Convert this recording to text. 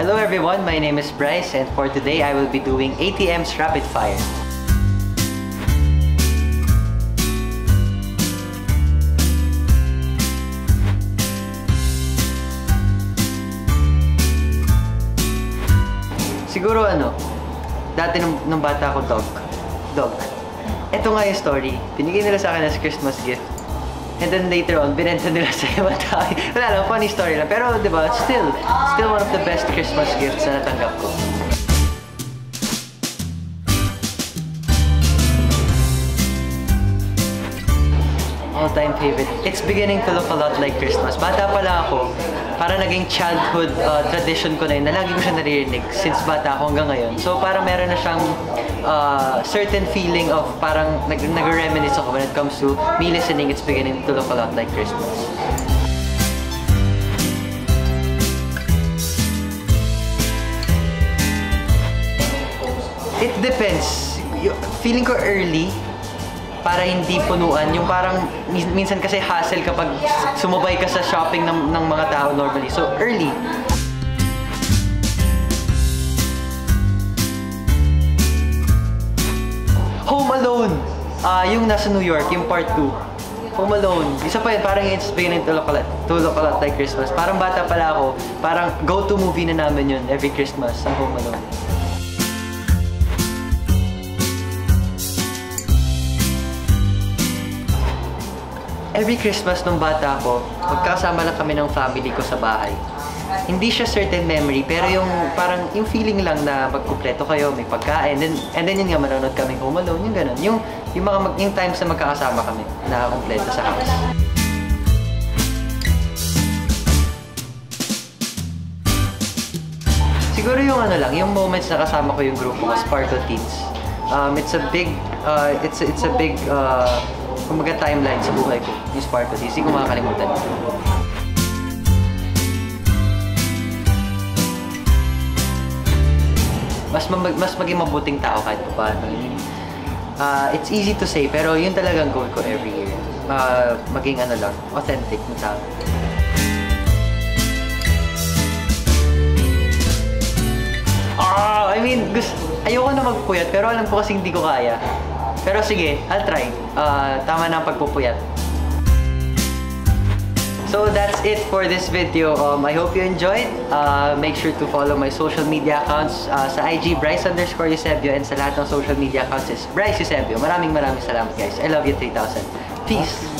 Hello everyone, my name is Bryce and for today I will be doing ATM's Rapid Fire. Siguro dati nung bata ako dog. Ito nga yung story. Binigay nila sa akin as Christmas gift. And then later on, binenta nila sa ibang tao. Wala lang, funny story lang. Pero, di ba, still one of the best Christmas gifts na natanggap ko. All-time favorite. It's beginning to look a lot like Christmas. Bata pala ako, para naging childhood tradition ko na yun, na lagi ko siya naririnig since bata ako hanggang ngayon. So, parang meron na siyang certain feeling of parang nag-reminisce ako when it comes to me listening, it's beginning to look a lot like Christmas. It depends. Feeling ko early, para hindi punuan. Yung parang, minsan kasi hassle kapag sumabay ka sa shopping ng mga tao normally. So, early. Home Alone! Yung nasa New York, yung part 2. Home Alone. Isa pa yun, parang it's beginning to look a lot like Christmas. Parang bata pala ako, parang go-to movie na namin yun every Christmas, ang Home Alone. Every Christmas nung bata ako, magkasama lang kami ng family ko sa bahay. Hindi siya certain memory, pero yung parang yung feeling lang na magkumpleto kayo, may pagkain, and then yun nga, manonood kaming Home Alone, yung ganun. Yung times na magkakasama kami, nakakumpleto sa house. Siguro yung yung moments na kasama ko yung grupo ko, Sparkle Teens. It's a big kumaga timeline sa buhay ko, yung Sparkle Teens. Hindi ko makakalimutan. Mas maging mabuting tao kahit pa paano. It's easy to say, pero yun talagang goal ko every year. Maging authentic na tao. I mean, ayoko na magpuyat, pero alam ko kasi hindi ko kaya. Pero sige, I'll try. Tama na ang pagpupuyat. So that's it for this video. I hope you enjoyed. Make sure to follow my social media accounts sa IG, Bryce_Eusebio, and sa lahat ng social media accounts is Bryce Eusebio. Maraming salamat guys. I love you 3000. Peace!